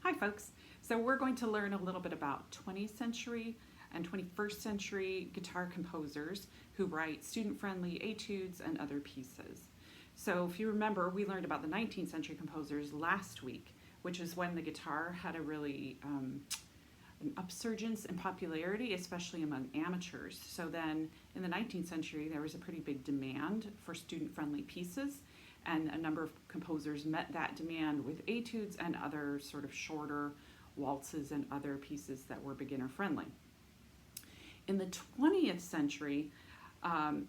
Hi folks. So we're going to learn a little bit about 20th century and 21st century guitar composers who write student-friendly etudes and other pieces. So if you remember, we learned about the 19th century composers last week, which is when the guitar had a really an upsurgence in popularity, especially among amateurs. So then in the 19th century, there was a pretty big demand for student-friendly pieces, and a number of composers met that demand with etudes and other sort of shorter waltzes and other pieces that were beginner-friendly. In the 20th century,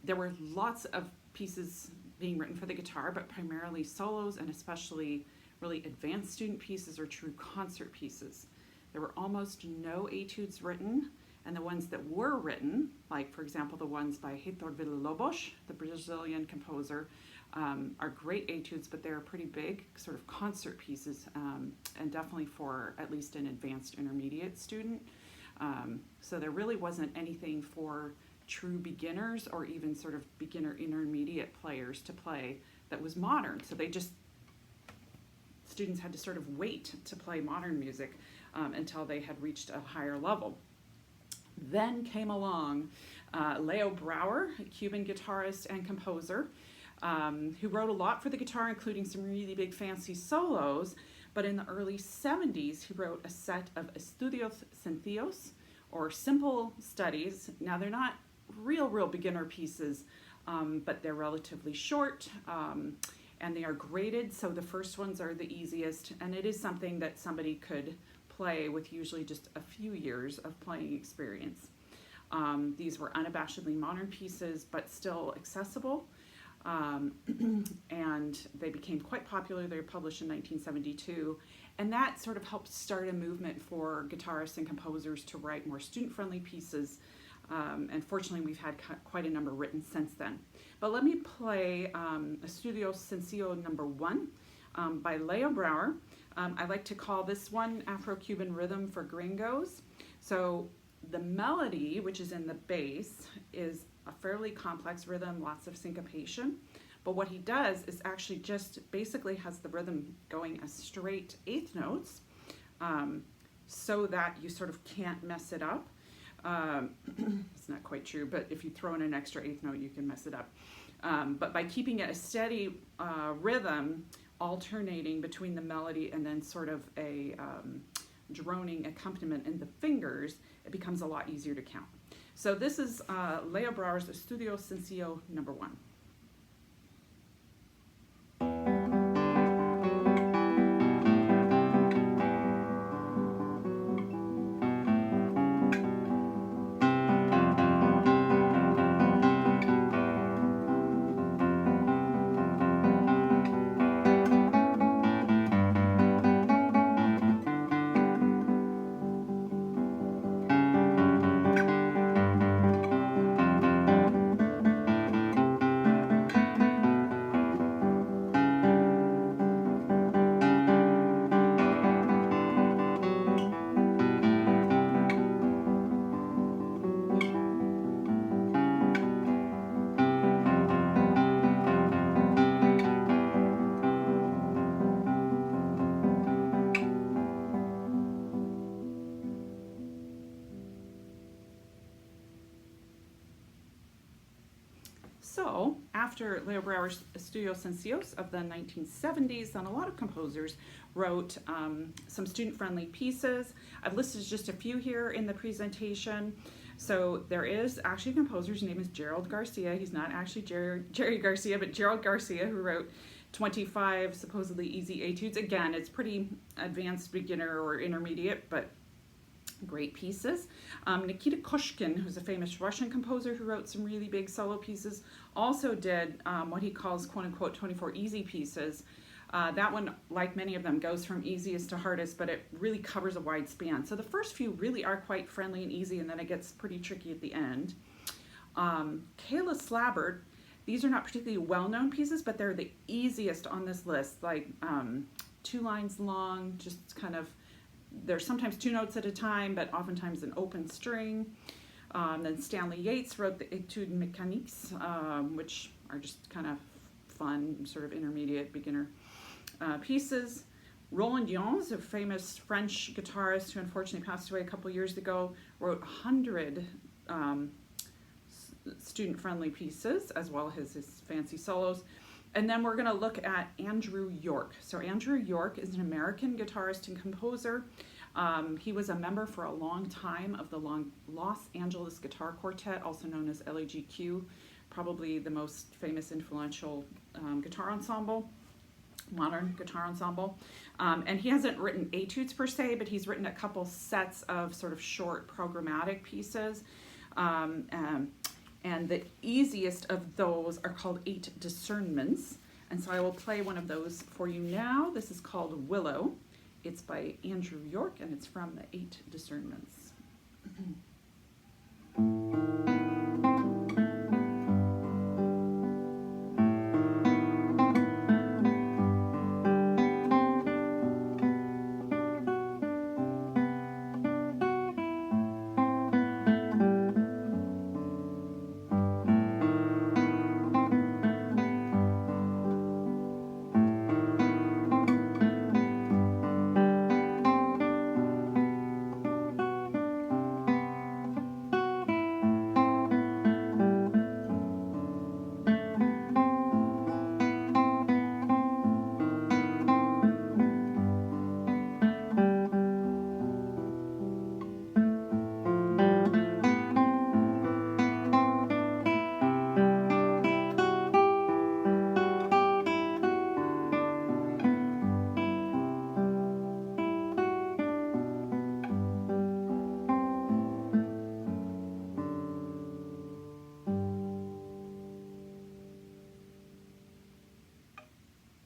there were lots of pieces being written for the guitar, but primarily solos and especially really advanced student pieces or true concert pieces. There were almost no etudes written, and the ones that were written, like for example the ones by Heitor Villa-Lobos, the Brazilian composer, are great etudes, but they're pretty big sort of concert pieces, and definitely for at least an advanced intermediate student. So there really wasn't anything for true beginners or even sort of beginner intermediate players to play that was modern. So students had to sort of wait to play modern music until they had reached a higher level. Then came along Leo Brouwer, a Cuban guitarist and composer, who wrote a lot for the guitar, including some really big fancy solos. But in the early 70s, he wrote a set of Estudios Sencillos, or simple studies. Now they're not real beginner pieces, but they're relatively short, and they are graded, so the first ones are the easiest, and it is something that somebody could play with usually just a few years of playing experience. These were unabashedly modern pieces, but still accessible, and they became quite popular. They were published in 1972, and that sort of helped start a movement for guitarists and composers to write more student-friendly pieces, and fortunately we've had quite a number written since then. But let me play Estudios Sencillo number 1 by Leo Brouwer. I like to call this one Afro-Cuban Rhythm for Gringos. So the melody, which is in the bass, is a fairly complex rhythm, lots of syncopation. But what he does is actually just basically has the rhythm going as straight eighth notes, so that you sort of can't mess it up. It's not quite true, but if you throw in an extra eighth note, you can mess it up. But by keeping it a steady rhythm, alternating between the melody and then sort of a droning accompaniment in the fingers, it becomes a lot easier to count. So this is Leo Brouwer's Estudios Sencillo number 1. So after Leo Brouwer's Estudios Sencillos of the 1970s, then a lot of composers wrote some student-friendly pieces. I've listed just a few here in the presentation. So there is actually a composer, his name is Gerald Garcia. He's not actually Jerry Garcia, but Gerald Garcia, who wrote 25 supposedly easy etudes. Again, it's pretty advanced beginner or intermediate, but great pieces. Nikita Koshkin, who's a famous Russian composer who wrote some really big solo pieces, also did what he calls quote-unquote 24 easy pieces. That one, like many of them, goes from easiest to hardest, but it really covers a wide span. So the first few really are quite friendly and easy, and then it gets pretty tricky at the end. Kayla Slabbert, these are not particularly well-known pieces, but they're the easiest on this list, like 2 lines long, just kind of, there's sometimes 2 notes at a time, but oftentimes an open string. Then Stanley Yates wrote the Etudes Mécaniques, which are just kind of fun, sort of intermediate beginner pieces. Roland Lyons, a famous French guitarist who unfortunately passed away a couple years ago, wrote 100 student-friendly pieces, as well as his fancy solos. And then we're going to look at Andrew York. So Andrew York is an American guitarist and composer. He was a member for a long time of the Los Angeles Guitar Quartet, also known as LAGQ, probably the most famous influential guitar ensemble, modern guitar ensemble. And he hasn't written etudes per se, but he's written a couple sets of sort of short programmatic pieces. And the easiest of those are called 8 discernments. And so I will play one of those for you now. This is called Willow. It's by Andrew York, and it's from the 8 discernments.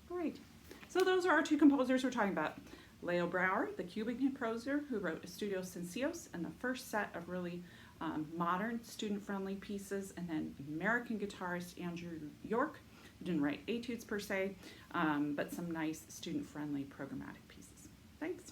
Great. So those are our 2 composers we're talking about. Leo Brouwer, the Cuban composer who wrote Estudios Sencillos and the first set of really modern, student-friendly pieces, and then American guitarist Andrew York, who didn't write etudes per se, but some nice student-friendly programmatic pieces. Thanks.